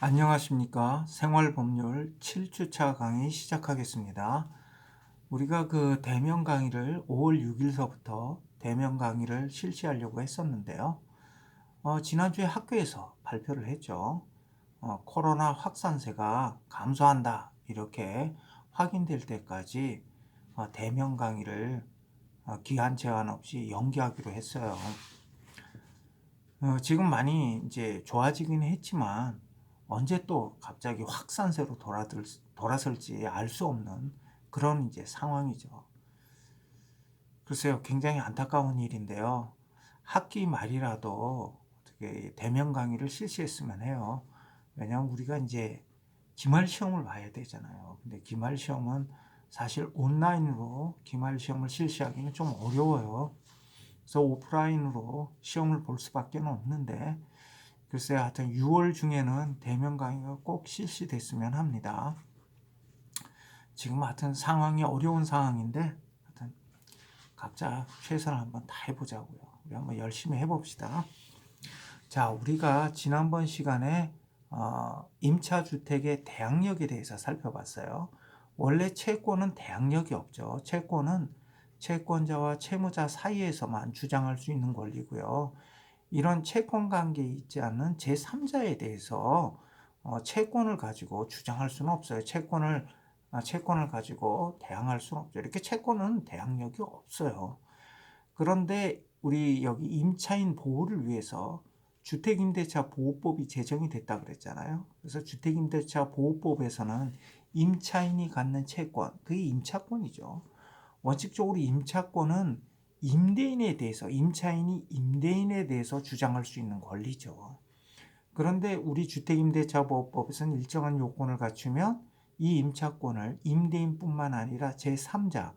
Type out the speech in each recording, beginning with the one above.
안녕하십니까. 생활법률 7주차 강의 시작하겠습니다. 우리가 대면 강의를 5월 6일서부터 대면 강의를 실시하려고 했었는데요. 지난주에 학교에서 발표를 했죠. 코로나 확산세가 감소한다. 이렇게 확인될 때까지 대면 강의를 기한 제한 없이 연기하기로 했어요. 지금 많이 이제 좋아지긴 했지만 언제 또 갑자기 확산세로 돌아설지 알 수 없는 그런 이제 상황이죠. 글쎄요, 굉장히 안타까운 일인데요. 학기 말이라도 어떻게 대면 강의를 실시했으면 해요. 왜냐하면 우리가 이제 기말 시험을 봐야 되잖아요. 근데 기말 시험은 사실 온라인으로 기말 시험을 실시하기는 좀 어려워요. 그래서 오프라인으로 시험을 볼 수밖에 없는데 글쎄요, 하여튼 6월 중에는 대면 강의가 꼭 실시됐으면 합니다. 지금 하여튼 상황이 어려운 상황인데 하여튼 각자 최선을 한번 다 해보자고요. 우리 한번 열심히 해봅시다. 자, 우리가 지난번 시간에 임차주택의 대항력에 대해서 살펴봤어요. 원래 채권은 대항력이 없죠. 채권은 채권자와 채무자 사이에서만 주장할 수 있는 권리고요. 이런 채권 관계에 있지 않는 제3자에 대해서 채권을 가지고 주장할 수는 없어요. 채권을 가지고 대항할 수는 없죠. 이렇게 채권은 대항력이 없어요. 그런데 우리 여기 임차인 보호를 위해서 주택임대차 보호법이 제정이 됐다 그랬잖아요. 그래서 주택임대차 보호법에서는 임차인이 갖는 채권, 그게 임차권이죠. 원칙적으로 임차권은 임차인이 임대인에 대해서 주장할 수 있는 권리죠. 그런데 우리 주택임대차보호법에서는 일정한 요건을 갖추면 이 임차권을 임대인뿐만 아니라 제3자,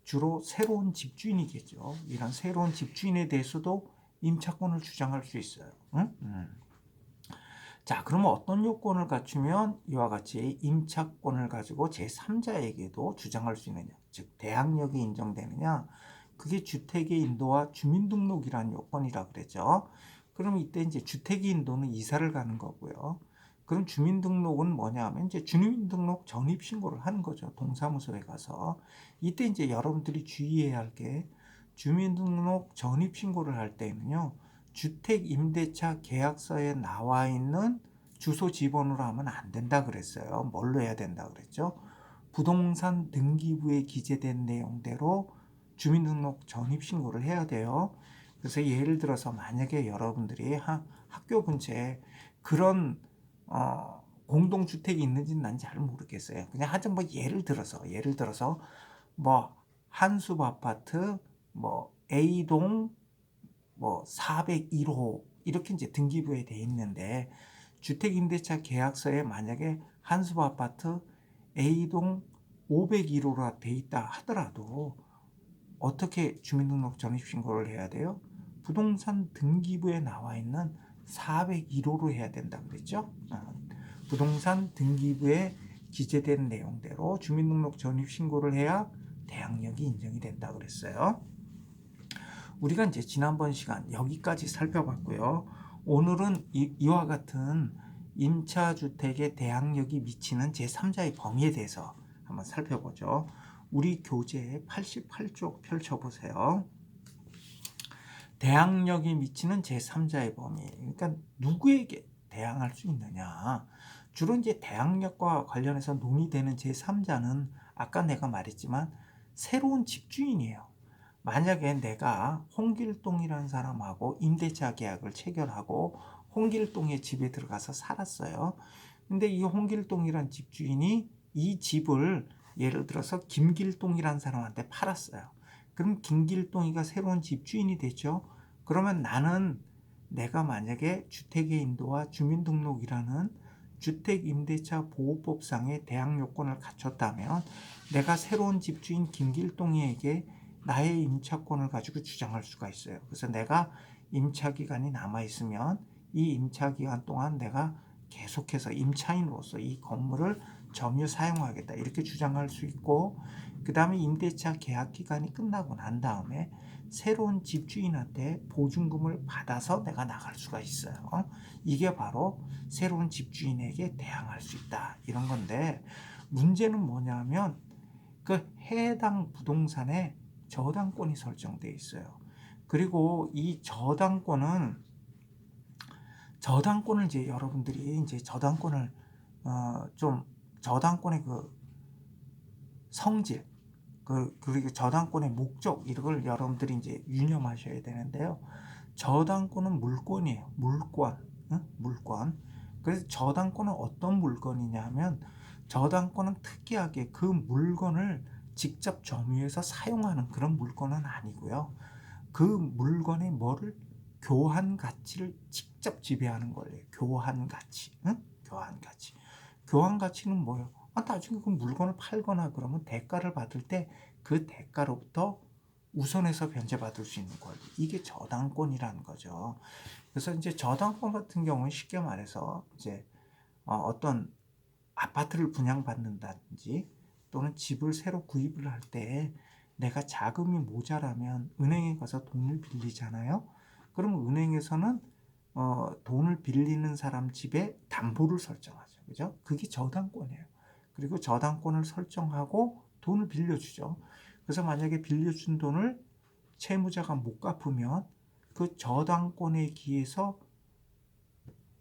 주로 새로운 집주인이겠죠. 이런 새로운 집주인에 대해서도 임차권을 주장할 수 있어요. 응? 자, 그러면 어떤 요건을 갖추면 이와 같이 임차권을 가지고 제3자에게도 주장할 수 있느냐, 즉 대항력이 인정되느냐, 그게 주택의 인도와 주민등록이라는 요건이라 그랬죠. 그럼 이때 이제 주택의 인도는 이사를 가는 거고요. 그럼 주민등록은 뭐냐 하면 이제 주민등록 전입신고를 하는 거죠. 동사무소에 가서. 이때 이제 여러분들이 주의해야 할 게 주민등록 전입신고를 할 때는요. 주택임대차 계약서에 나와 있는 주소 지번으로 하면 안 된다 그랬어요. 뭘로 해야 된다 그랬죠? 부동산 등기부에 기재된 내용대로 주민등록 전입신고를 해야 돼요. 그래서 예를 들어서 만약에 여러분들이 학교 근처에 그런 공동주택이 있는지는 난 잘 모르겠어요. 그냥 하여튼 뭐 예를 들어서 뭐 한숲 아파트 뭐 A동 뭐 401호 이렇게 이제 등기부에 돼 있는데 주택임대차 계약서에 만약에 한숲 아파트 A동 501호라 돼 있다 하더라도 어떻게 주민등록 전입신고를 해야 돼요? 부동산 등기부에 나와 있는 401호로 해야 된다 그랬죠? 부동산 등기부에 기재된 내용대로 주민등록 전입신고를 해야 대항력이 인정이 된다 그랬어요. 우리가 이제 지난번 시간 여기까지 살펴봤고요. 오늘은 이와 같은 임차주택의 대항력이 미치는 제3자의 범위에 대해서 한번 살펴보죠. 우리 교재 88쪽 펼쳐보세요. 대항력이 미치는 제3자의 범위. 그러니까 누구에게 대항할 수 있느냐. 주로 이제 대항력과 관련해서 논의되는 제3자는 아까 내가 말했지만 새로운 집주인이에요. 만약에 내가 홍길동이라는 사람하고 임대차 계약을 체결하고 홍길동의 집에 들어가서 살았어요. 근데 이 홍길동이라는 집주인이 이 집을 예를 들어서 김길동이라는 사람한테 팔았어요. 그럼 김길동이가 새로운 집주인이 되죠. 그러면 나는 내가 만약에 주택의 인도와 주민등록이라는 주택임대차 보호법상의 대항 요건을 갖췄다면 내가 새로운 집주인 김길동이에게 나의 임차권을 가지고 주장할 수가 있어요. 그래서 내가 임차기간이 남아있으면 이 임차기간 동안 내가 계속해서 임차인으로서 이 건물을 점유 사용하겠다 이렇게 주장할 수 있고 그 다음에 임대차 계약 기간이 끝나고 난 다음에 새로운 집주인한테 보증금을 받아서 내가 나갈 수가 있어요. 이게 바로 새로운 집주인에게 대항할 수 있다, 이런 건데, 문제는 뭐냐면 그 해당 부동산에 저당권이 설정되어 있어요. 그리고 이 저당권을 이제 여러분들이 이제 저당권을 좀 저당권의 그 성질, 그리고 저당권의 목적, 이런 걸 여러분들이 이제 유념하셔야 되는데요. 저당권은 물권이에요. 물권. 응? 물권. 그래서 저당권은 어떤 물건이냐 하면, 저당권은 특이하게 그 물건을 직접 점유해서 사용하는 그런 물건은 아니고요. 그 물건의 뭐를 교환 가치를 직접 지배하는 거예요. 교환 가치. 응? 교환 가치. 교환 가치는 뭐예요? 나중에 그 물건을 팔거나 그러면 대가를 받을 때 그 대가로부터 우선해서 변제받을 수 있는 권리. 이게 저당권이라는 거죠. 그래서 이제 저당권 같은 경우는 쉽게 말해서 이제 어떤 아파트를 분양받는다든지 또는 집을 새로 구입을 할 때 내가 자금이 모자라면 은행에 가서 돈을 빌리잖아요. 그러면 은행에서는 돈을 빌리는 사람 집에 담보를 설정하죠. 그죠? 그게 저당권이에요. 그리고 저당권을 설정하고 돈을 빌려주죠. 그래서 만약에 빌려준 돈을 채무자가 못 갚으면 그 저당권에 기해서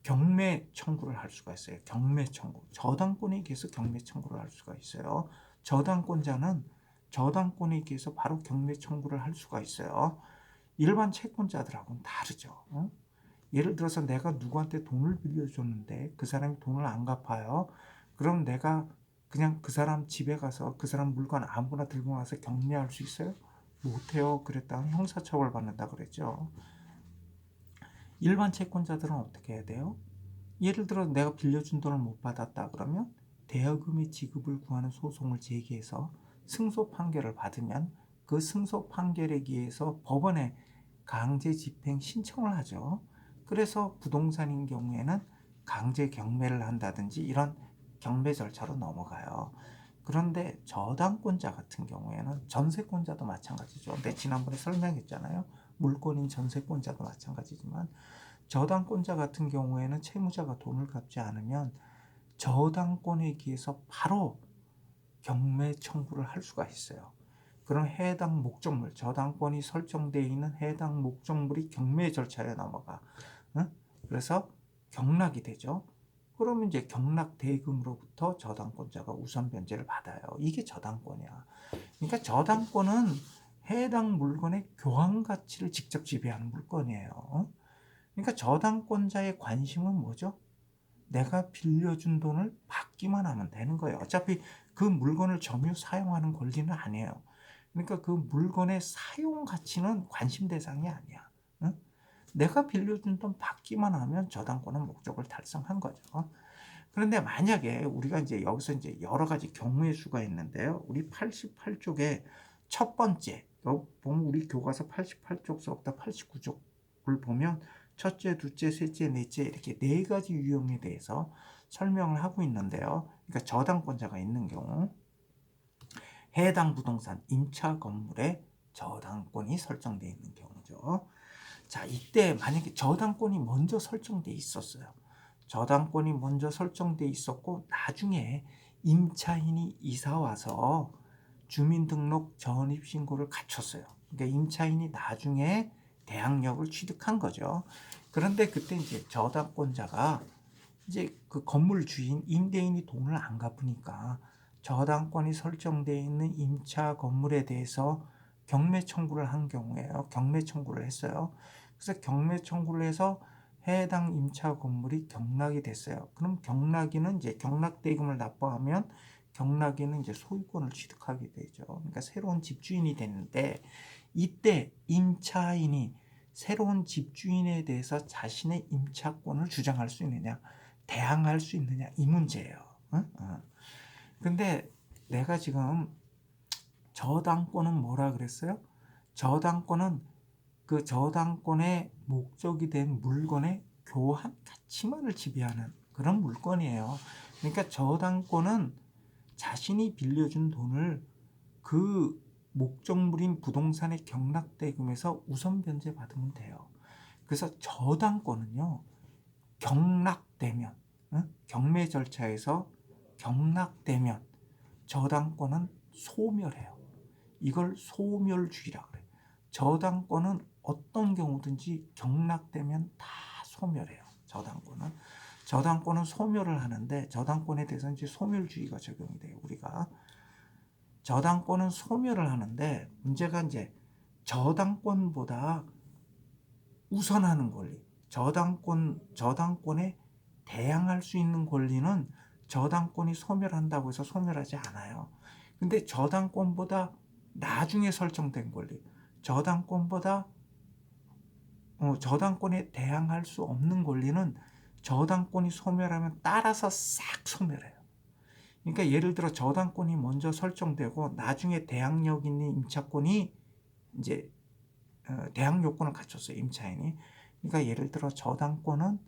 경매 청구를 할 수가 있어요. 경매 청구. 저당권에 의해서 경매 청구를 할 수가 있어요. 저당권자는 저당권에 의해서 바로 경매 청구를 할 수가 있어요. 일반 채권자들하고는 다르죠. 예를 들어서 내가 누구한테 돈을 빌려줬는데 그 사람이 돈을 안 갚아요. 그럼 내가 그냥 그 사람 집에 가서 그 사람 물건 아무거나 들고 와서 경매할 수 있어요? 못해요. 그랬다가 형사처벌 받는다 그랬죠. 일반 채권자들은 어떻게 해야 돼요? 예를 들어 내가 빌려준 돈을 못 받았다 그러면 대여금의 지급을 구하는 소송을 제기해서 승소 판결을 받으면 그 승소 판결에 의해서 법원에 강제 집행 신청을 하죠. 그래서 부동산인 경우에는 강제 경매를 한다든지 이런 경매 절차로 넘어가요. 그런데 저당권자 같은 경우에는 전세권자도 마찬가지죠. 내 지난번에 설명했잖아요. 물권인 전세권자도 마찬가지지만 저당권자 같은 경우에는 채무자가 돈을 갚지 않으면 저당권에 기해서 바로 경매 청구를 할 수가 있어요. 그럼 해당 목적물, 저당권이 설정되어 있는 해당 목적물이 경매 절차에 넘어가. 응? 그래서 경락이 되죠. 그러면 이제 경락 대금으로부터 저당권자가 우선 변제를 받아요. 이게 저당권이야. 그러니까 저당권은 해당 물건의 교환 가치를 직접 지배하는 물건이에요. 그러니까 저당권자의 관심은 뭐죠? 내가 빌려준 돈을 받기만 하면 되는 거예요. 어차피 그 물건을 점유 사용하는 권리는 아니에요. 그러니까 그 물건의 사용 가치는 관심 대상이 아니야. 응? 내가 빌려준 돈 받기만 하면 저당권은 목적을 달성한 거죠. 그런데 만약에 우리가 이제 여기서 이제 여러 가지 경우의 수가 있는데요. 우리 88쪽에 첫 번째, 보면 우리 교과서 88쪽서부터 89쪽을 보면 첫째, 둘째, 셋째, 넷째 이렇게 네 가지 유형에 대해서 설명을 하고 있는데요. 그러니까 저당권자가 있는 경우, 해당 부동산 임차 건물에 저당권이 설정되어 있는 경우죠. 자, 이때 만약에 저당권이 먼저 설정되어 있었어요. 저당권이 먼저 설정되어 있었고 나중에 임차인이 이사 와서 주민등록 전입신고를 갖췄어요. 그러니까 임차인이 나중에 대항력을 취득한 거죠. 그런데 그때 이제 저당권자가 이제 그 건물 주인 임대인이 돈을 안 갚으니까 저당권이 설정되어 있는 임차 건물에 대해서 경매 청구를 한 경우에요. 경매 청구를 했어요. 그래서 경매 청구를 해서 해당 임차 건물이 경락이 됐어요. 그럼 경락인은 이제 경락대금을 납부하면 경락인은 이제 소유권을 취득하게 되죠. 그러니까 새로운 집주인이 되는데 이때 임차인이 새로운 집주인에 대해서 자신의 임차권을 주장할 수 있느냐, 대항할 수 있느냐, 이 문제예요. 근데 내가 지금 저당권은 뭐라 그랬어요? 저당권은 그 저당권의 목적이 된 물건의 교환 가치만을 지배하는 그런 물건이에요. 그러니까 저당권은 자신이 빌려준 돈을 그 목적물인 부동산의 경락대금에서 우선 변제 받으면 돼요. 그래서 저당권은요, 경락되면, 경매 절차에서 경락되면 저당권은 소멸해요. 이걸 소멸주의라 그래요. 저당권은 어떤 경우든지 경락되면 다 소멸해요. 저당권은 소멸을 하는데, 저당권에 대해서는 이제 소멸주의가 적용이 돼요. 우리가 저당권은 소멸을 하는데, 문제가 이제 저당권보다 우선하는 권리, 저당권에 대항할 수 있는 권리는 저당권이 소멸한다고 해서 소멸하지 않아요. 근데 저당권보다 나중에 설정된 권리, 저당권에 대항할 수 없는 권리는 저당권이 소멸하면 따라서 싹 소멸해요. 그러니까 예를 들어 저당권이 먼저 설정되고 나중에 대항력 있는 임차권이 이제 대항 요건을 갖췄어요, 임차인이. 그러니까 예를 들어 저당권은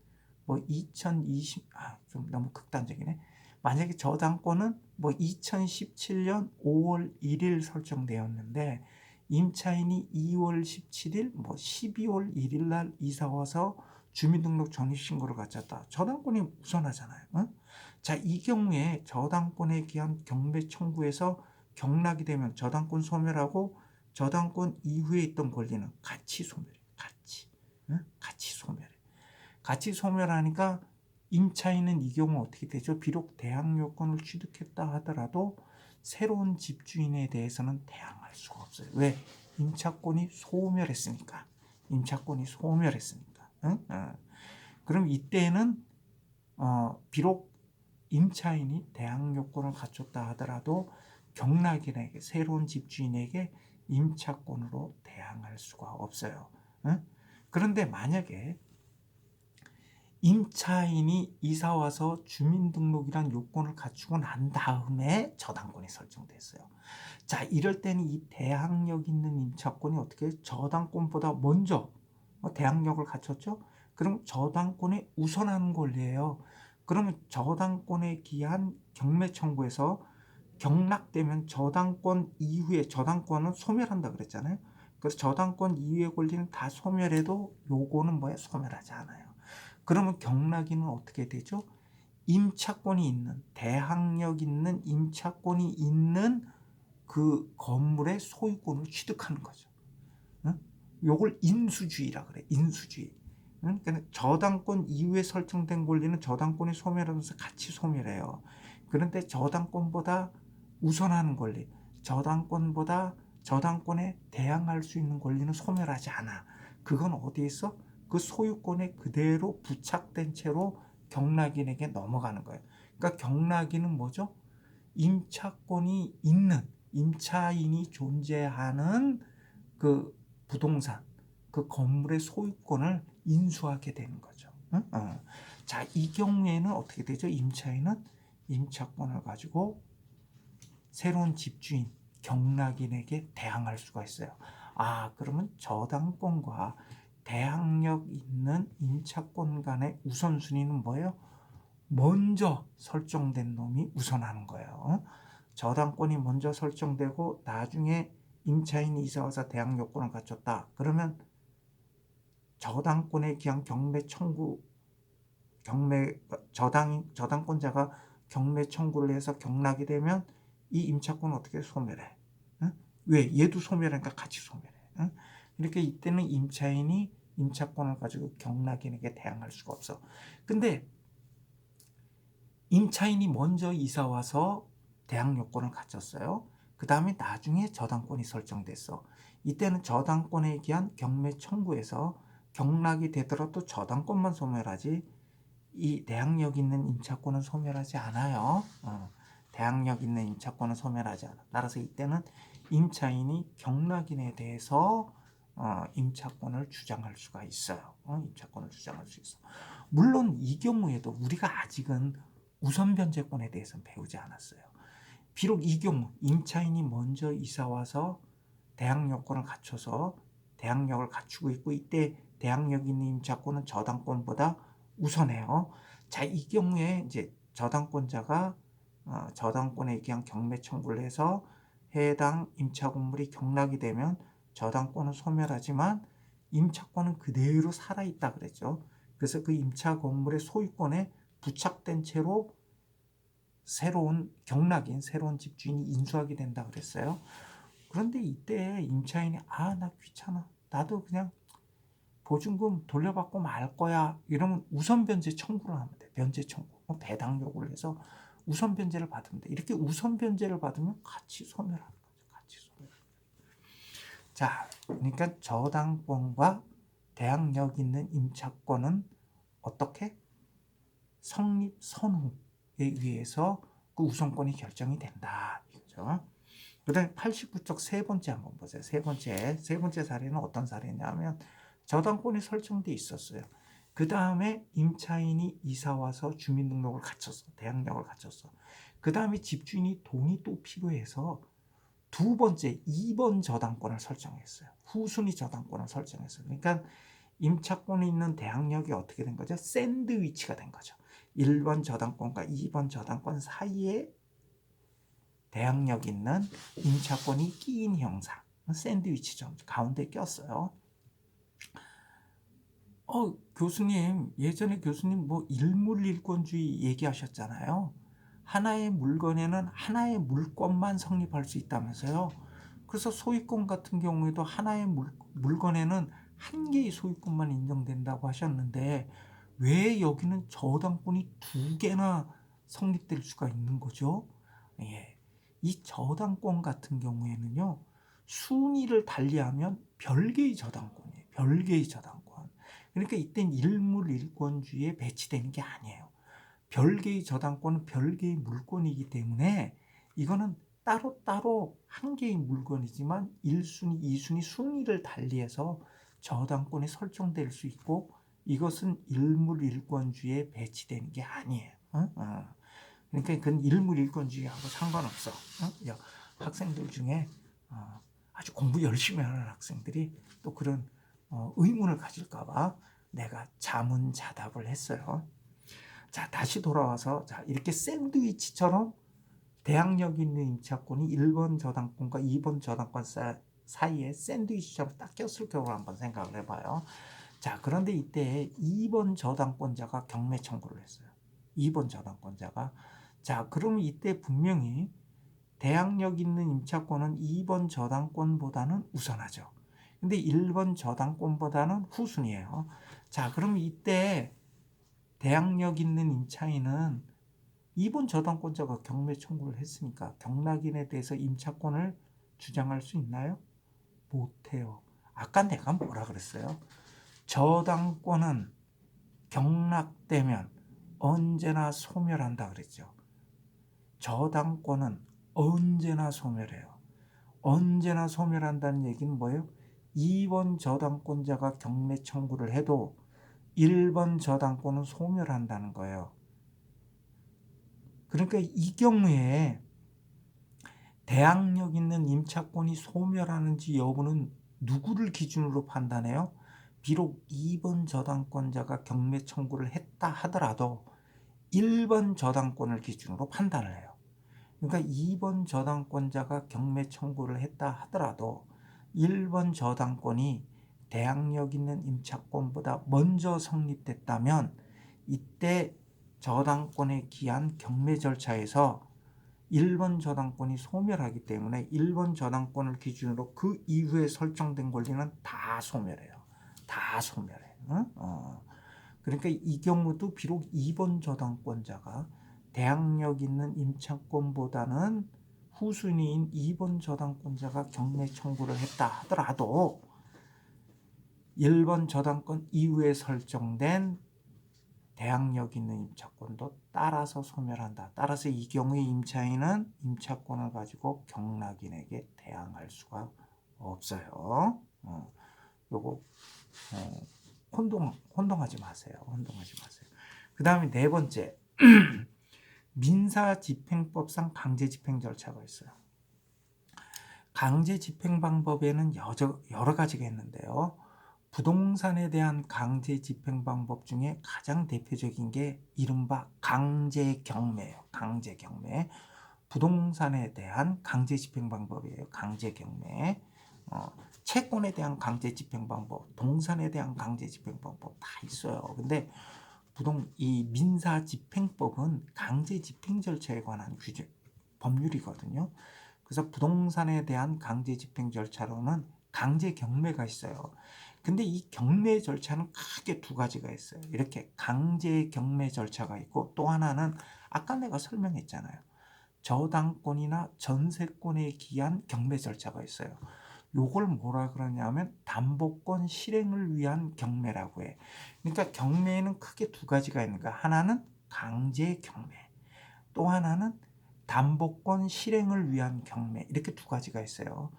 뭐 2020, 좀 너무 극단적이네. 만약에 저당권은 뭐 2017년 5월 1일 설정되었는데 임차인이 2월 17일, 뭐 12월 1일 날 이사 와서 주민등록 전입신고를 갖췄다. 저당권이 우선하잖아요. 자, 이 경우에 저당권에 기한 경매 청구에서 경락이 되면 저당권 소멸하고 저당권 이후에 있던 권리는 같이 소멸해. 같이 소멸해. 같이 소멸하니까 임차인은 이 경우 어떻게 되죠? 비록 대항 요건을 취득했다 하더라도 새로운 집주인에 대해서는 대항할 수가 없어요. 왜? 임차권이 소멸했으니까. 그럼 이때는 비록 임차인이 대항 요건을 갖췄다 하더라도 경락인에게, 새로운 집주인에게 임차권으로 대항할 수가 없어요. 그런데 만약에 임차인이 이사와서 주민등록이란 요건을 갖추고 난 다음에 저당권이 설정됐어요. 자, 이럴 때는 이 대항력 있는 임차권이 어떻게 저당권보다 먼저 대항력을 갖췄죠? 그럼 저당권에 우선하는 권리예요. 그러면 저당권에 기한 경매 청구에서 경락되면 저당권 이후에, 저당권은 소멸한다 그랬잖아요. 그래서 저당권 이후의 권리는 다 소멸해도 요거는 소멸하지 않아요. 그러면 경락인은 어떻게 되죠? 임차권이 있는, 대항력 있는 임차권이 있는 그 건물의 소유권을 취득하는 거죠. 요걸 인수주의라 그래. 인수주의. 그러니까 저당권 이후에 설정된 권리는 저당권이 소멸하면서 같이 소멸해요. 그런데 저당권보다 우선하는 권리, 저당권에 대항할 수 있는 권리는 소멸하지 않아. 그건 어디에 있어? 그 소유권에 그대로 부착된 채로 경락인에게 넘어가는 거예요. 그러니까 경락인은 뭐죠? 임차권이 있는, 임차인이 존재하는 그 부동산, 그 건물의 소유권을 인수하게 되는 거죠. 자, 이 경우에는 어떻게 되죠? 임차인은 임차권을 가지고 새로운 집주인, 경락인에게 대항할 수가 있어요. 그러면 저당권과 대항력 있는 임차권 간의 우선순위는 뭐예요? 먼저 설정된 놈이 우선하는 거예요. 저당권이 먼저 설정되고 나중에 임차인이 이사와서 대항 요건을 갖췄다. 그러면 저당권에 기한 저당권자가 경매 청구를 해서 경락이 되면 이 임차권은 어떻게 소멸해? 왜? 얘도 소멸하니까 같이 소멸해. 그러니까 이때는 임차인이 임차권을 가지고 경락인에게 대항할 수가 없어. 근데 임차인이 먼저 이사 와서 대항 요건을 갖췄어요. 그 다음에 나중에 저당권이 설정됐어. 이때는 저당권에 기한 경매 청구에서 경락이 되더라도 저당권만 소멸하지 이 대항력 있는 임차권은 소멸하지 않아요. 대항력 있는 임차권은 소멸하지 않아. 따라서 이때는 임차인이 경락인에 대해서 임차권을 주장할 수가 있어요. 임차권을 주장할 수 있어. 물론 이 경우에도 우리가 아직은 우선 변제권에 대해서는 배우지 않았어요. 비록 이 경우 임차인이 먼저 이사 와서 대항 요건을 갖춰서 대항력을 갖추고 있고 이때 대항력 있는 임차권은 저당권보다 우선해요. 자, 이 경우에 이제 저당권자가 저당권에 기한 경매 청구를 해서 해당 임차 건물이 경락이 되면 저당권은 소멸하지만 임차권은 그대로 살아있다 그랬죠. 그래서 그 임차 건물의 소유권에 부착된 채로 새로운 경락인 새로운 집주인이 인수하게 된다 그랬어요. 그런데 이때 임차인이 나 귀찮아. 나도 그냥 보증금 돌려받고 말 거야. 이러면 우선 변제 청구를 하면 돼. 변제 청구. 배당 요구를 해서 우선 변제를 받으면 돼. 이렇게 우선 변제를 받으면 같이 소멸하는 거죠. 같이 소멸. 자, 그러니까 저당권과 대항력 있는 임차권은 어떻게? 성립 선후에 의해서 그 우선권이 결정이 된다. 이거죠. 그다음에 89쪽 세 번째 한번 보세요. 세 번째 사례는 어떤 사례냐면 저당권이 설정돼 있었어요. 그 다음에 임차인이 이사 와서 주민등록을 갖췄어. 대항력을 갖췄어. 그 다음에 집주인이 돈이 또 필요해서 두 번째 2번 저당권을 설정했어요. 후순위 저당권을 설정했어요. 그러니까 임차권이 있는 대항력이 어떻게 된 거죠? 샌드위치가 된 거죠. 1번 저당권과 2번 저당권 사이에 대항력 있는 임차권이 끼인 형상. 샌드위치죠. 가운데 꼈어요. 교수님, 예전에 교수님 뭐 일물일권주의 얘기하셨잖아요. 하나의 물건에는 하나의 물건만 성립할 수 있다면서요. 그래서 소유권 같은 경우에도 하나의 물건에는 한 개의 소유권만 인정된다고 하셨는데 왜 여기는 저당권이 두 개나 성립될 수가 있는 거죠? 예. 이 저당권 같은 경우에는요. 순위를 달리하면 별개의 저당권이에요. 별개의 저당권. 그러니까 이땐 일물일권주의에 배치되는 게 아니에요. 별개의 저당권은 별개의 물건이기 때문에 이거는 따로따로 한 개의 물건이지만 1순위, 2순위 순위를 달리해서 저당권이 설정될 수 있고 이것은 일물일권주의에 배치되는 게 아니에요. 그러니까 그건 일물일권주의하고 상관없어. 학생들 중에 아주 공부 열심히 하는 학생들이 또 그런 의문을 가질까봐 내가 자문자답을 했어요. 자, 다시 돌아와서 자, 이렇게 샌드위치처럼 대항력 있는 임차권이 1번 저당권과 2번 저당권 사이에 샌드위치처럼 딱 꼈을 경우를 한번 생각을 해봐요. 자, 그런데 이때 2번 저당권자가 경매 청구를 했어요. 2번 저당권자가. 자, 그러면 이때 분명히 대항력 있는 임차권은 2번 저당권보다는 우선하죠. 근데 1번 저당권보다는 후순위예요. 자, 그럼 이때 대항력 있는 임차인은 2번 저당권자가 경매 청구를 했으니까 경락인에 대해서 임차권을 주장할 수 있나요? 못해요. 아까 내가 뭐라 그랬어요? 저당권은 경락되면 언제나 소멸한다 그랬죠. 저당권은 언제나 소멸해요. 언제나 소멸한다는 얘기는 뭐예요? 2번 저당권자가 경매 청구를 해도 1번 저당권은 소멸한다는 거예요. 그러니까 이 경우에 대항력 있는 임차권이 소멸하는지 여부는 누구를 기준으로 판단해요? 비록 2번 저당권자가 경매 청구를 했다 하더라도 1번 저당권을 기준으로 판단을 해요. 그러니까 2번 저당권자가 경매 청구를 했다 하더라도 1번 저당권이 대항력 있는 임차권보다 먼저 성립됐다면 이때 저당권에 기한 경매 절차에서 1번 저당권이 소멸하기 때문에 1번 저당권을 기준으로 그 이후에 설정된 권리는 다 소멸해요. 다 소멸해. 그러니까 이 경우도 비록 2번 저당권자가 대항력 있는 임차권보다는 후순위인 2번 저당권자가 경매 청구를 했다 하더라도 1번 저당권 이후에 설정된 대항력 있는 임차권도 따라서 소멸한다. 따라서 이 경우에 임차인은 임차권을 가지고 경락인에게 대항할 수가 없어요. 요거 혼동하지 마세요. 혼동하지 마세요. 그 다음에 네 번째 민사집행법상 강제집행 절차가 있어요. 강제집행 방법에는 여러 가지가 있는데요. 부동산에 대한 강제집행 방법 중에 가장 대표적인 게 이른바 강제경매예요. 강제경매. 부동산에 대한 강제 집행 방법이에요. 강제 경매. 채권에 대한 강제 집행 방법, 동산에 대한 강제 집행 방법 다 있어요. 근데 이 민사집행법은 강제 집행 절차에 관한 법률이거든요. 그래서 부동산에 대한 강제 집행 절차로는 강제 경매가 있어요. 근데 이 경매 절차는 크게 두 가지가 있어요. 이렇게 강제 경매 절차가 있고, 또 하나는 아까 내가 설명했잖아요. 저당권이나 전세권에 기한 경매 절차가 있어요. 요걸 뭐라 그러냐면 담보권 실행을 위한 경매라고 해. 그러니까 경매에는 크게 두 가지가 있는 거야. 하나는 강제 경매, 또 하나는 담보권 실행을 위한 경매. 이렇게 두 가지가 있어요.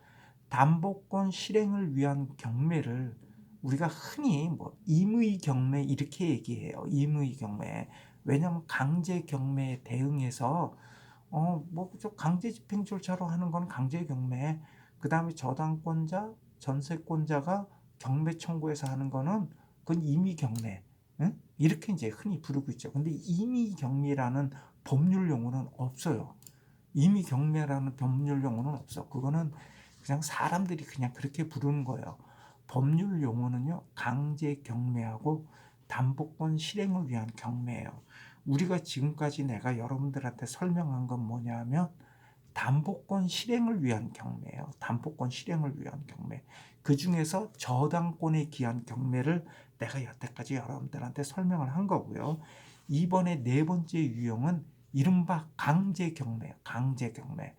담보권 실행을 위한 경매를 우리가 흔히 뭐 임의 경매 이렇게 얘기해요. 임의 경매. 왜냐하면 강제 경매에 대응해서 저 강제 집행 절차로 하는 건 강제 경매. 그 다음에 저당권자, 전세권자가 경매 청구해서 하는 거는 그건 임의 경매. 응? 이렇게 이제 흔히 부르고 있죠. 근데 임의 경매라는 법률 용어는 없어요. 임의 경매라는 법률 용어는 없어. 그거는 그냥 사람들이 그냥 그렇게 부르는 거예요. 법률 용어는요, 강제 경매하고 담보권 실행을 위한 경매예요. 우리가 지금까지 내가 여러분들한테 설명한 건 뭐냐면 담보권 실행을 위한 경매예요. 담보권 실행을 위한 경매. 그 중에서 저당권에 기한 경매를 내가 여태까지 여러분들한테 설명을 한 거고요. 이번에 네 번째 유형은 이른바 강제 경매예요. 강제 경매.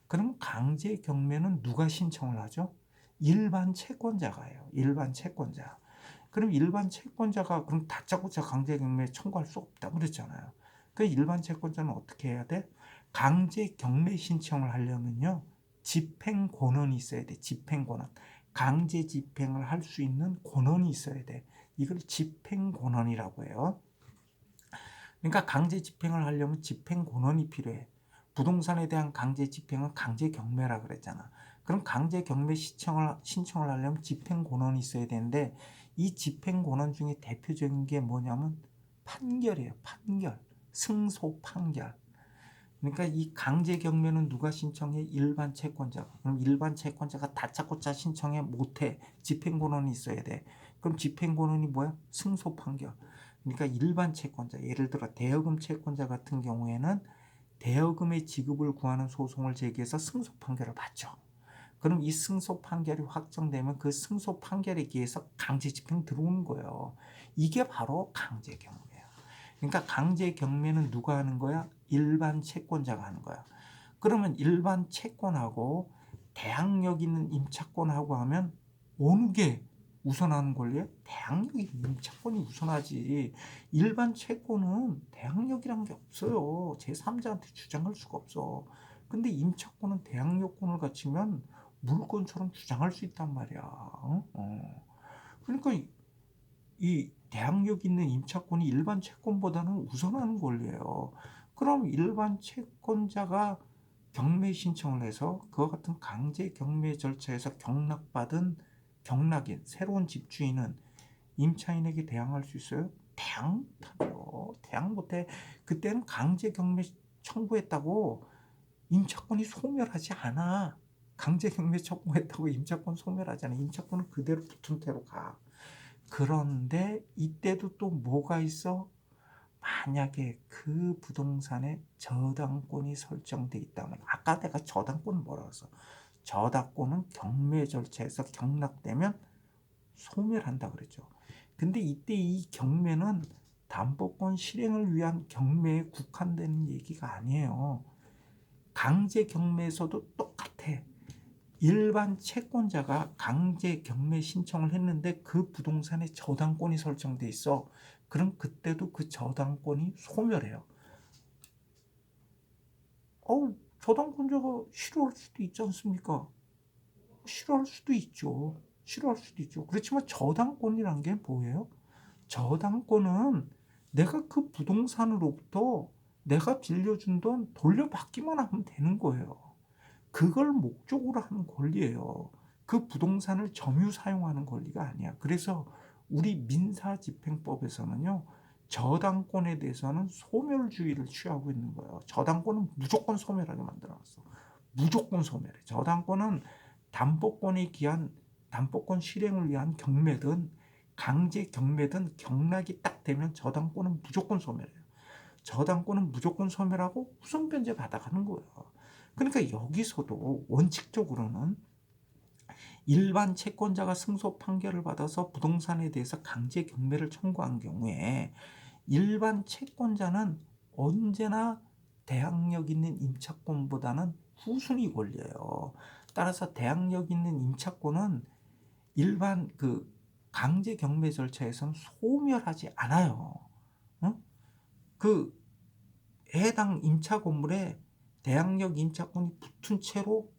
그럼 강제 경매는 누가 신청을 하죠? 일반 채권자가 해요. 일반 채권자. 그럼 일반 채권자가 그럼 다짜고짜 강제 경매 청구할 수 없다 그랬잖아요. 그 일반 채권자는 어떻게 해야 돼? 강제 경매 신청을 하려면요, 집행 권한이 있어야 돼. 집행 권한. 강제 집행을 할 수 있는 권한이 있어야 돼. 이걸 집행 권한이라고 해요. 그러니까 강제 집행을 하려면 집행 권한이 필요해. 부동산에 대한 강제 집행은 강제 경매라 그랬잖아. 그럼 강제 경매 신청을 하려면 집행 권한이 있어야 되는데, 이 집행 권한 중에 대표적인 게 뭐냐면 판결이에요. 판결. 승소 판결. 그러니까 이 강제 경매는 누가 신청해? 일반 채권자가. 그럼 일반 채권자가 다짜고짜 신청해 못해. 집행 권한이 있어야 돼. 그럼 집행 권한이 뭐야? 승소 판결. 그러니까 일반 채권자, 예를 들어 대여금 채권자 같은 경우에는 대여금의 지급을 구하는 소송을 제기해서 승소 판결을 받죠. 그럼 이 승소 판결이 확정되면 그 승소 판결에 기해서 강제 집행 들어오는 거예요. 이게 바로 강제 경매예요. 그러니까 강제 경매는 누가 하는 거야? 일반 채권자가 하는 거야. 그러면 일반 채권하고 대항력 있는 임차권하고 하면 어느 게 우선하는 권리야? 대항력 있는 임차권이 우선하지. 일반 채권은 대항력이란 게 없어요. 제3자한테 주장할 수가 없어. 근데 임차권은 대항력권을 갖추면 물권처럼 주장할 수 있단 말이야. 그러니까 이 대항력 있는 임차권이 일반 채권보다는 우선하는 권리예요. 그럼 일반 채권자가 경매 신청을 해서 그와 같은 강제 경매 절차에서 경락받은 경락인, 새로운 집주인은 임차인에게 대항할 수 있어요? 대항 못하죠. 대항 못해. 그때는 강제 경매 청구했다고 임차권이 소멸하지 않아. 강제 경매 청구했다고 임차권 소멸하지 않아. 임차권은 그대로 붙은 채로 가. 그런데 이때도 또 뭐가 있어? 만약에 그 부동산에 저당권이 설정돼 있다면, 아까 내가 저당권 뭐라고 했어? 저당권은 경매 절차에서 경락되면 소멸한다 그랬죠. 근데 이때 이 경매는 담보권 실행을 위한 경매에 국한되는 얘기가 아니에요. 강제 경매에서도 똑같아. 일반 채권자가 강제 경매 신청을 했는데 그 부동산에 저당권이 설정돼 있어. 그럼 그때도 그 저당권이 소멸해요. 저당권자가 싫어할 수도 있지 않습니까? 싫어할 수도 있죠. 싫어할 수도 있죠. 그렇지만 저당권이란 게 뭐예요? 저당권은 내가 그 부동산으로부터 내가 빌려준 돈 돌려받기만 하면 되는 거예요. 그걸 목적으로 하는 권리예요. 그 부동산을 점유 사용하는 권리가 아니야. 그래서 우리 민사집행법에서는요, 저당권에 대해서는 소멸주의를 취하고 있는 거예요. 저당권은 무조건 소멸하게 만들어놨어. 무조건 소멸해. 저당권은 담보권 실행을 위한 경매든 강제 경매든 경락이 딱 되면 저당권은 무조건 소멸해요. 저당권은 무조건 소멸하고 후손 변제 받아가는 거예요. 그러니까 여기서도 원칙적으로는 일반 채권자가 승소 판결을 받아서 부동산에 대해서 강제 경매를 청구한 경우에 일반 채권자는 언제나 대항력 있는 임차권보다는 후순위 권리예요. 따라서 대항력 있는 임차권은 일반 그 강제 경매 절차에서는 소멸하지 않아요. 어? 그 해당 임차 건물에 대항력 임차권이 붙은 채로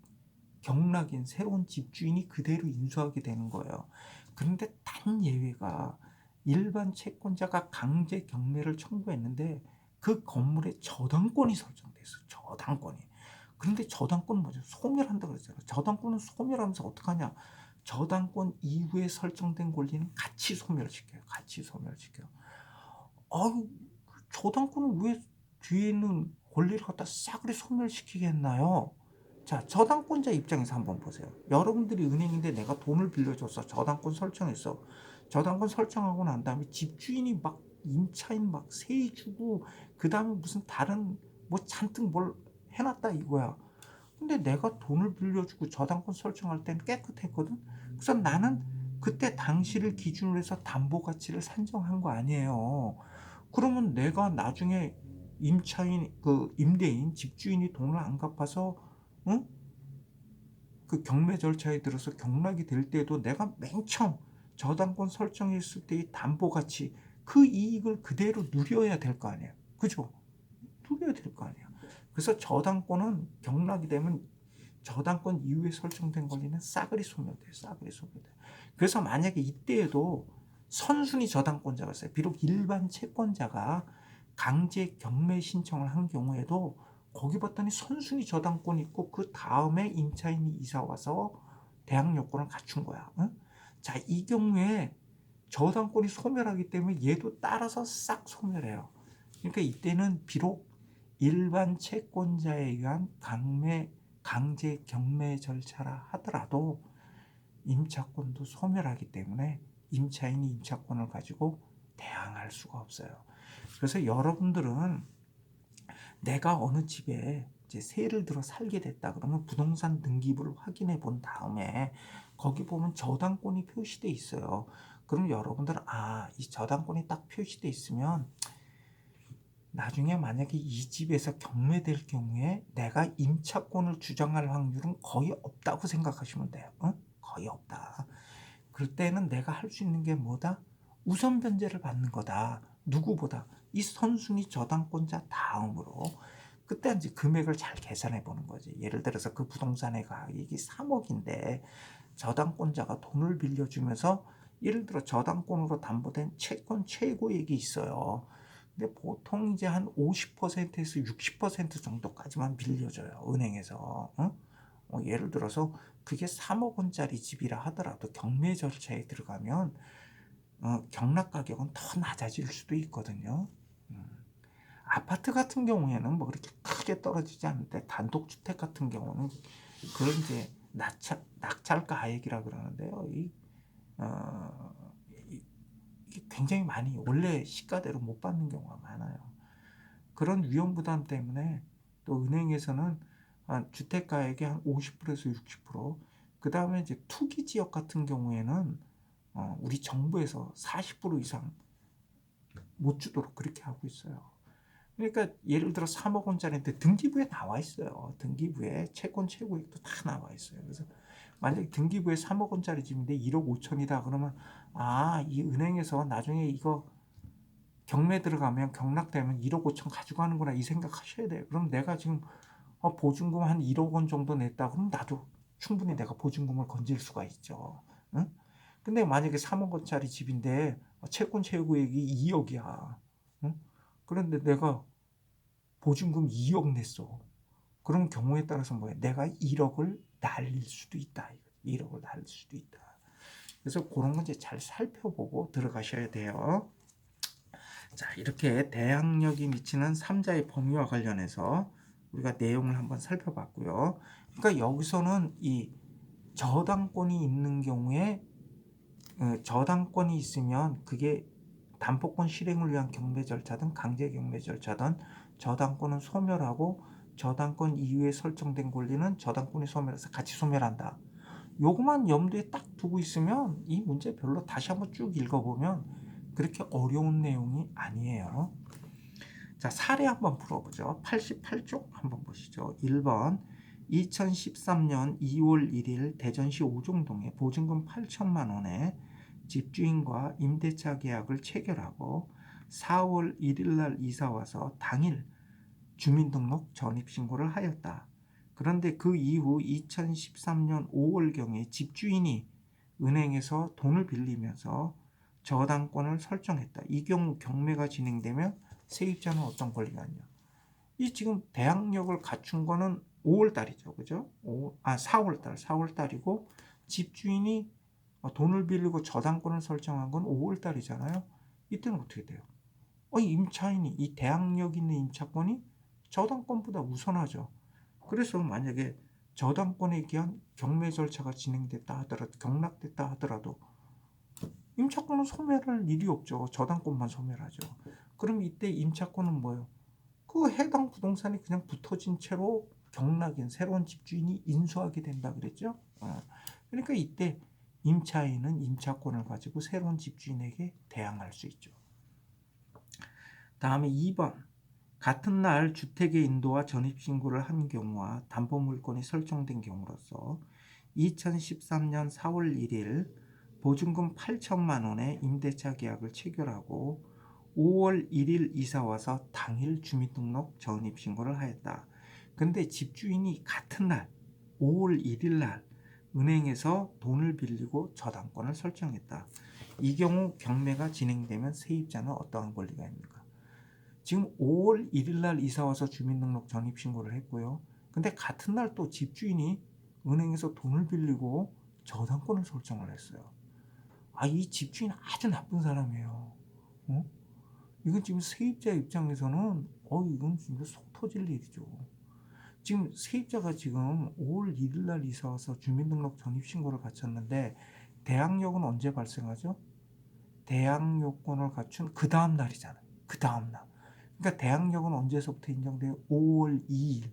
경락인 새로운 집주인이 그대로 인수하게 되는 거예요. 그런데 단 예외가 일반 채권자가 강제 경매를 청구했는데 그 건물에 저당권이 설정돼 있어요. 저당권이. 그런데 저당권은 뭐죠? 소멸한다 그랬잖아요. 저당권은 소멸하면서 어떡하냐? 저당권 이후에 설정된 권리는 같이 소멸시켜요. 같이 소멸시켜요. 아유, 저당권은 왜 뒤에 있는 권리를 갖다 싸그리 소멸시키겠나요? 자, 저당권자 입장에서 한번 보세요. 여러분들이 은행인데 내가 돈을 빌려줘서 저당권 설정했어. 저당권 설정하고 난 다음에 집주인이 막 임차인 막 세입 주고 그 다음에 무슨 다른 뭐 잔뜩 뭘 해놨다 이거야. 근데 내가 돈을 빌려주고 저당권 설정할 땐 깨끗했거든. 그래서 나는 그때 당시를 기준으로 해서 담보 가치를 산정한 거 아니에요. 그러면 내가 나중에 임차인 그 임대인 집주인이 돈을 안 갚아서 응? 그 경매 절차에 들어서 경락이 될 때도 내가 맨 처음 저당권 설정했을 때의 담보 가치 그 이익을 그대로 누려야 될 거 아니에요. 그죠? 누려야 될 거 아니에요. 그래서 저당권은 경락이 되면 저당권 이후에 설정된 권리는 싸그리 소멸돼요. 싸그리 소멸돼요. 그래서 만약에 이때에도 선순위 저당권자가 있어요. 비록 일반 채권자가 강제 경매 신청을 한 경우에도 거기 봤더니 선순위 저당권이 있고 그 다음에 임차인이 이사 와서 대항 요건을 갖춘 거야. 응? 자, 이 경우에 저당권이 소멸하기 때문에 얘도 따라서 싹 소멸해요. 그러니까 이때는 비록 일반 채권자에 의한 강제 경매 절차라 하더라도 임차권도 소멸하기 때문에 임차인이 임차권을 가지고 대항할 수가 없어요. 그래서 여러분들은 내가 어느 집에 이제 세를 들어 살게 됐다 그러면 부동산 등기부를 확인해 본 다음에 거기 보면 저당권이 표시돼 있어요. 그럼 여러분들은 이 저당권이 딱 표시돼 있으면 나중에 만약에 이 집에서 경매될 경우에 내가 임차권을 주장할 확률은 거의 없다고 생각하시면 돼요. 거의 없다. 그럴 때는 내가 할 수 있는 게 뭐다? 우선 변제를 받는 거다. 누구보다 이 선순위 저당권자 다음으로 그때 이제 금액을 잘 계산해 보는 거지. 예를 들어서 그 부동산의 가격이 3억인데 저당권자가 돈을 빌려주면서 예를 들어 저당권으로 담보된 채권 최고액이 있어요. 근데 보통 이제 한 50%에서 60% 정도까지만 빌려줘요. 은행에서. 예를 들어서 그게 3억 원짜리 집이라 하더라도 경매 절차에 들어가면 경락 가격은 더 낮아질 수도 있거든요. 아파트 같은 경우에는 뭐 그렇게 크게 떨어지지 않는데 단독주택 같은 경우는 그런 이제 낙찰 가액이라 그러는데요. 어, 이게 굉장히 많이 원래 시가대로 못 받는 경우가 많아요. 그런 위험 부담 때문에 또 은행에서는 주택가액의 한 50%에서 60%, 그 다음에 이제 투기 지역 같은 경우에는 우리 정부에서 40% 이상 못 주도록 그렇게 하고 있어요. 그러니까 예를 들어 3억 원짜리인데 등기부에 나와 있어요. 등기부에 채권 최고액도 다 나와 있어요. 그래서 만약에 등기부에 3억 원짜리 집인데 1억 5천이다 그러면 이 은행에서 나중에 이거 경매 들어가면 경락되면 1억 5천 가지고 가는구나 이 생각하셔야 돼요. 그럼 내가 지금 보증금 한 1억 원 정도 냈다 그럼 나도 충분히 내가 보증금을 건질 수가 있죠. 응? 근데 만약에 3억 원짜리 집인데 채권 최고액이 2억이야. 응? 그런데 내가 보증금 2억 냈어. 그럼 경우에 따라서 뭐야? 내가 1억을 날릴 수도 있다. 1억을 날릴 수도 있다. 그래서 그런 건 이제 잘 살펴보고 들어가셔야 돼요. 자, 이렇게 대항력이 미치는 3자의 범위와 관련해서 우리가 내용을 한번 살펴봤고요. 그러니까 여기서는 이 저당권이 있는 경우에 저당권이 있으면 그게 담보권 실행을 위한 경매 절차든 강제 경매 절차든 저당권은 소멸하고 저당권 이후에 설정된 권리는 저당권이 소멸해서 같이 소멸한다. 요것만 염두에 딱 두고 있으면 이 문제 별로 다시 한번 쭉 읽어보면 그렇게 어려운 내용이 아니에요. 자, 사례 한번 풀어보죠. 88쪽 한번 보시죠. 1번 2013년 2월 1일 대전시 오종동에 보증금 8천만 원에 집주인과 임대차 계약을 체결하고 4월 1일 날 이사 와서 당일 주민등록 전입신고를 하였다. 그런데 그 이후 2013년 5월경에 집주인이 은행에서 돈을 빌리면서 저당권을 설정했다. 이 경우 경매가 진행되면 세입자는 어떤 권리가 있냐? 이 지금 대항력을 갖춘 거는 5월 달이죠. 그죠? 4월 달, 4월 달이고 집주인이 돈을 빌리고 저당권을 설정한 건 5월 달이잖아요. 이때는 어떻게 돼요? 임차인이 이 대항력 있는 임차권이 저당권보다 우선하죠. 그래서 만약에 저당권에 기한 경매 절차가 진행됐다 하더라도 경락됐다 하더라도 임차권은 소멸할 일이 없죠. 저당권만 소멸하죠. 그럼 이때 임차권은 뭐예요? 그 해당 부동산이 그냥 붙어진 채로 경락인 새로운 집주인이 인수하게 된다 그랬죠. 그러니까 이때 임차인은 임차권을 가지고 새로운 집주인에게 대항할 수 있죠. 다음에 2번 같은 날 주택의 인도와 전입신고를 한 경우와 담보물권이 설정된 경우로서 2013년 4월 1일 보증금 8천만 원의 임대차 계약을 체결하고 5월 1일 이사 와서 당일 주민등록 전입신고를 하였다. 근데 집주인이 같은 날 5월 1일 날 은행에서 돈을 빌리고 저당권을 설정했다. 이 경우 경매가 진행되면 세입자는 어떠한 권리가 있습니까? 지금 5월 1일 날 이사 와서 주민등록 전입신고를 했고요. 근데 같은 날 또 집주인이 은행에서 돈을 빌리고 저당권을 설정을 했어요. 이 집주인 아주 나쁜 사람이에요. 이건 지금 세입자 입장에서는 이건 진짜 속 터질 일이죠. 지금 세입자가 지금 5월 1일 날 이사 와서 주민등록 전입신고를 마쳤는데 대항력은 언제 발생하죠? 대항요건을 갖춘 그 다음 날이잖아요. 그 다음 날. 그러니까 대항력은 언제서부터 인정돼요? 5월 2일.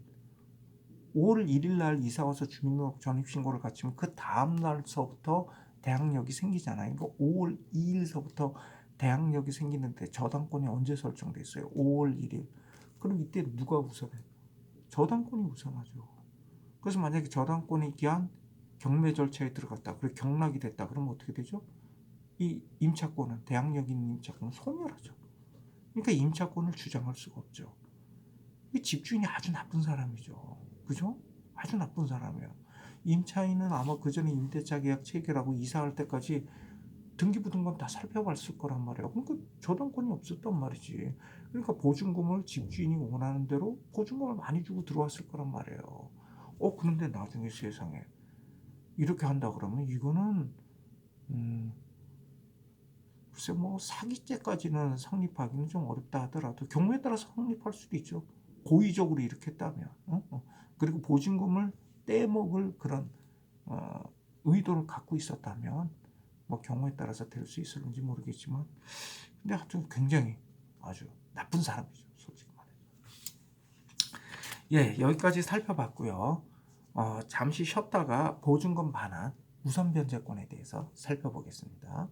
5월 1일 날 이사 와서 주민등록 전입신고를 갖추면 그 다음 날서부터 대항력이 생기잖아요. 그러니까 5월 2일서부터 대항력이 생기는데 저당권이 언제 설정됐어요? 5월 1일. 그럼 이때 누가 우선해? 저당권이 우선하죠. 그래서 만약에 저당권이 기한 경매 절차에 들어갔다. 그리고 경락이 됐다. 그러면 어떻게 되죠? 이 임차권은 대항력 있는 임차권은 소멸하죠. 그러니까 임차권을 주장할 수가 없죠. 이 집주인이 아주 나쁜 사람이죠. 그죠? 아주 나쁜 사람이에요. 임차인은 아마 그 전에 임대차 계약 체결하고 이사할 때까지 등기부등본 다 살펴봤을 거란 말이에요. 그러니까 저당권이 없었단 말이지. 그러니까 보증금을 집주인이 원하는 대로 보증금을 많이 주고 들어왔을 거란 말이에요. 그런데 나중에 세상에 이렇게 한다 그러면 이거는 글쎄 사기죄까지는 성립하기는 좀 어렵다 하더라도 경우에 따라서 성립할 수도 있죠. 고의적으로 이렇게 했다면. 그리고 보증금을 떼먹을 그런 의도를 갖고 있었다면 경우에 따라서 될 수 있을지 모르겠지만 근데 하여튼 굉장히 아주 나쁜 사람이죠. 솔직히 말해서. 예, 여기까지 살펴봤고요. 잠시 쉬었다가 보증금 반환 우선 변제권에 대해서 살펴보겠습니다.